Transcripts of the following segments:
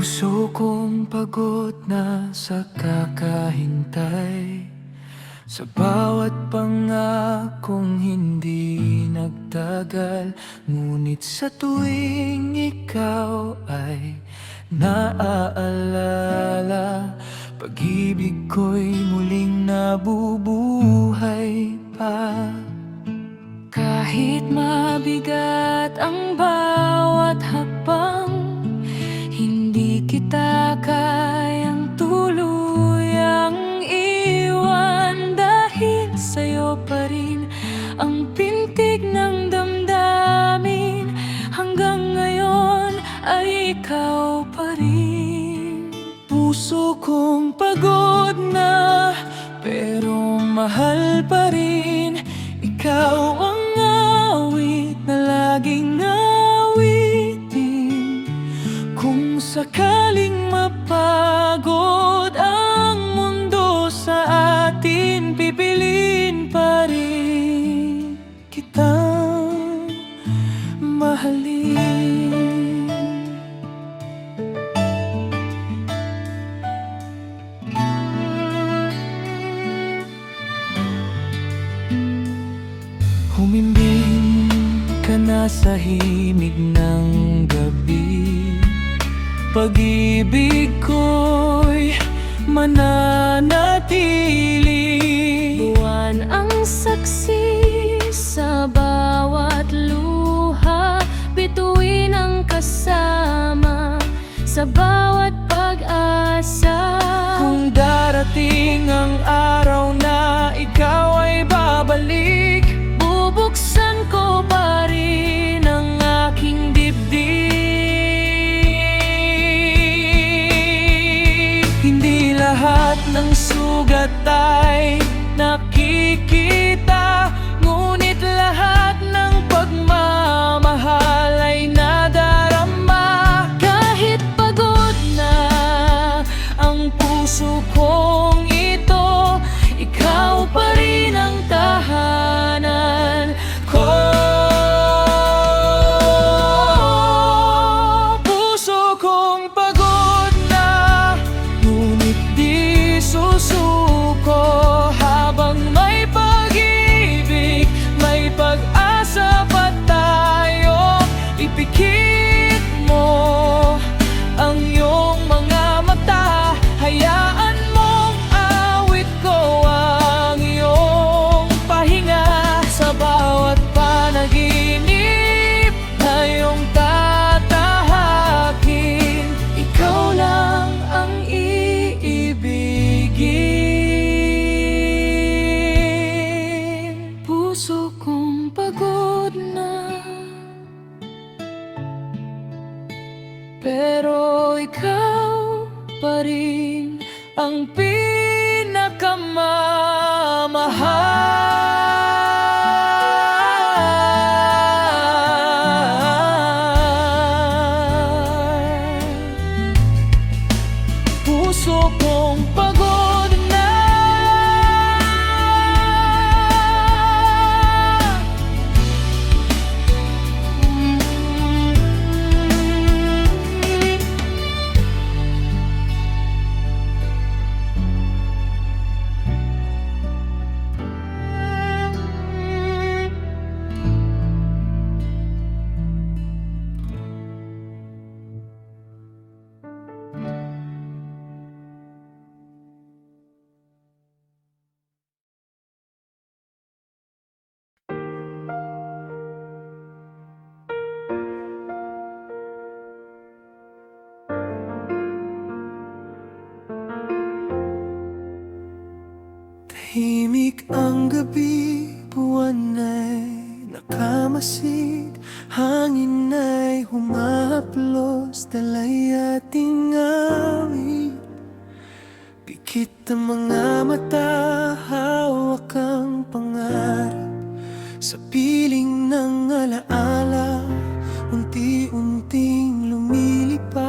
Puso kong pagod na sa kakahintay, sa bawat pangakong hindi nagtagal. Ngunit sa tuwing ikaw ay naaalala, pag-ibig ko'y muling nabubuhay pa. Kahit mabigat ang bawat hakbang, hindi kita kayang tuluyang iwan. Dahil sa'yo pa rin ang pintig ng damdamin, hanggang ngayon ay ikaw pa rin. Puso kong pagod na, pero mahal pa rin. Ikaw ang awit na laging awitin. Kung sakaling mapagod ang mundo sa atin, pipiliin pa rin kitang mahalin. Humimbing ka na sa himig ng gabi, pag-ibig ko'y mananatili. Buwan ang saksi sa bawat luha, bituin ang kasama sa bawat pag-asa. Kung darating ang araw na ikaw ay babalik, bubuksan ko pa rin ang aking dibdib. hindi lahat ng sugat ay nakikita, ngunit lahat ng pagmamahal ay nadarama. Kahit pagod na ang puso kong ito, ikaw pa rin ang tahanan ko. Puso kong pagod na, ngunit di susuko. Habang may pag-ibig, may pag-asa pa tayo. Ipikit mo ang iyong mga mata, hayaan mong awit ko ang iyong pahinga. Sa bawat panaginip na iyong tatahakin, ikaw lang ang iibigin. Puso kong pagod na, pero ikaw pa rin ang pinakamamahal. Puso kong pagod na, tahimik ang gabi, buwan ay nakamasid, hangin ay humahaplos, dalay ating awit. Pikit ang mga mata, hawak ang pangarap, sa piling ng alaala, unti-unting lumilipad.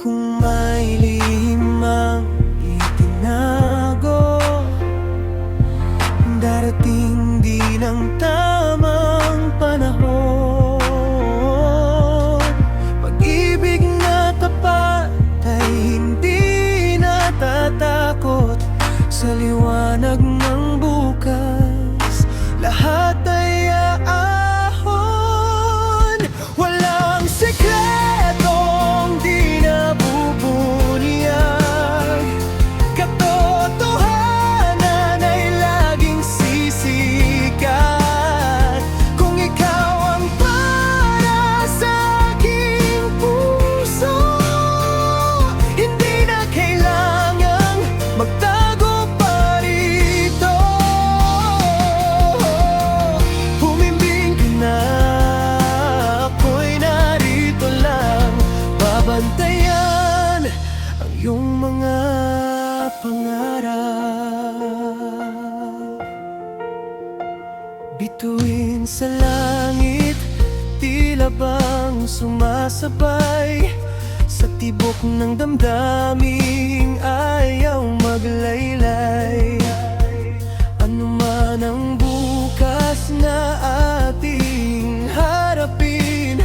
Kung may lihim ang itinago, darating din ang tamang panahon. Pag-ibig na iyong mga pangarap. Bituin sa langit, tila bang sumasabay sa tibok ng damdaming ayaw maglaylay. Ano man ang bukas na ating harapin,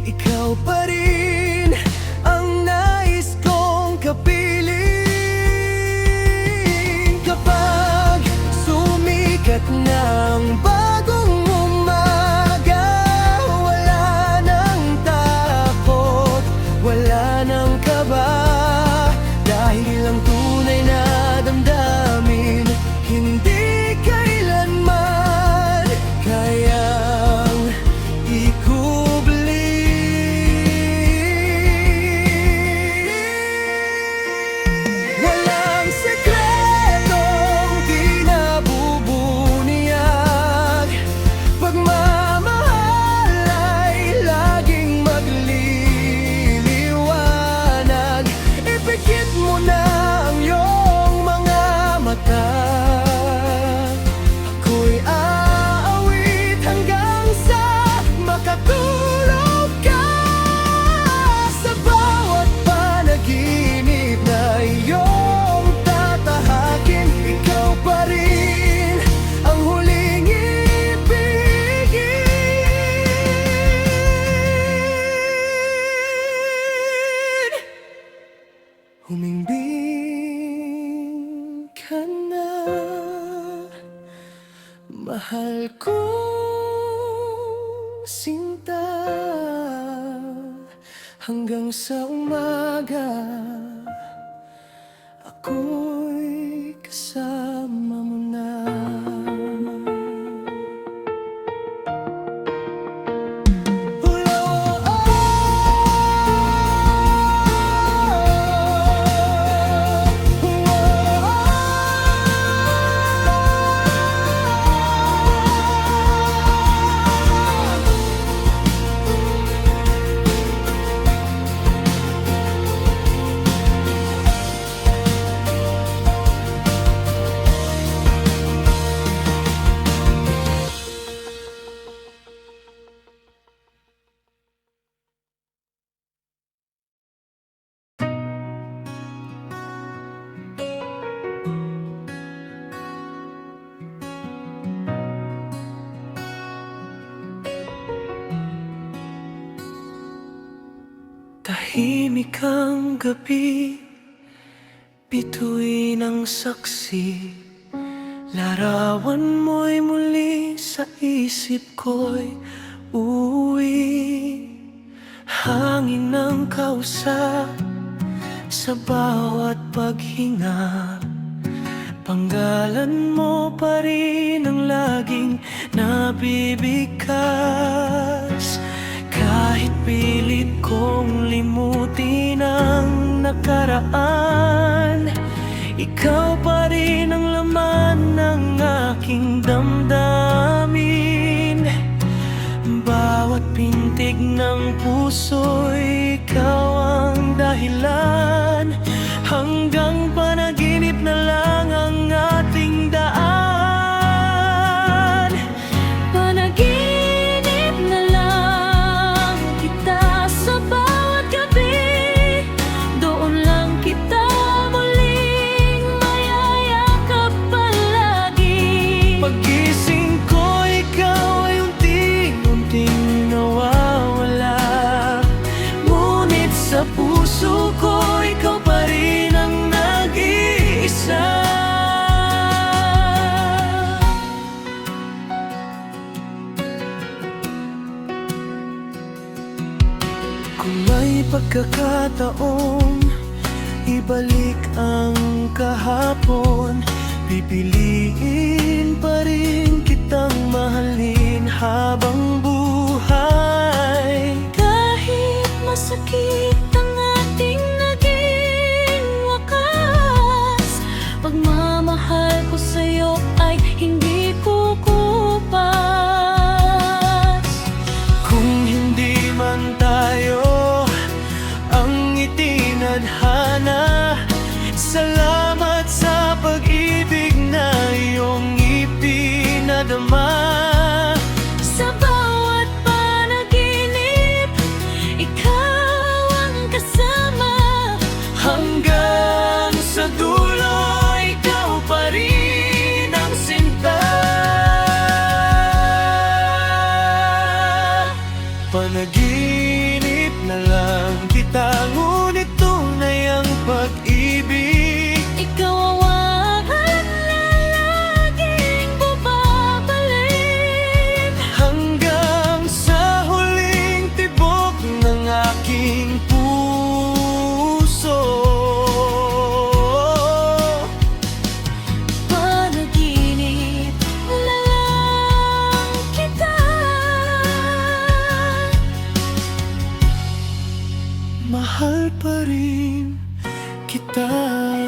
ikaw pa rin ang nais kong kapiling. Kapag sumikat ng bagong umaga, wala nang takot, wala nang kaba, dahil ang tunay na damdamin hindi kailanman kayang ikubli. Walang sekretong di nabubuniyag, pagmamahal ay laging magliliwanag. Ipikit mo na ang iyong mga mata, ako'y aawit hanggang sa makatulog ka. Sa bawat panaginip na iyong tatahakin, ikaw pa rin ang huling ibigin. Humimbing ka na, mahal kong sinta, hanggang sa umaga ako'y kasama mo na. Tahimik ang gabi, bituin ang saksi, larawan mo'y muli sa isip ko'y uuwi. Hangin ng kausap sa bawat paghinga, panggalan mo pa rin ang laging nabibigkas. Kahit pilit kong limutin ang nakaraan, ikaw pa rin ang laman ng aking damdamin. Bawat pintig ng puso'y ikaw ang dahilan, hanggang panaginip na lang ang ating daan. Panaginip na lang kita sa bawat gabi, doon lang kita muling mayayakap palagi. Paggising ko, ikaw ay unti-unting nawawala, ngunit sa puso ko ikaw pa rin ang nag-iisa. Kung may pagkakataon, ibalik ang kahapon, pipiliin pa rin kitang mahalin habang buhay. Kahit masakit ang ating naging wakas, pagmamahal ko sa'yo ay hindi kukupas. Kung hindi man tayo ang itinadhana, Salamat sa pag-ibig na iyong ipinadama. Sa bawat panaginip, ikaw ang kasama. Hanggang sa dulo, ikaw pa rin ang sinta. Panaginip na lang kita, ngunit tunay ang pag-ibig. Ikaw ang wahan na laging bumabalik. Hanggang sa huling tibok ng aking puso. Panaginip na lang kita. Mahal pa rin kita.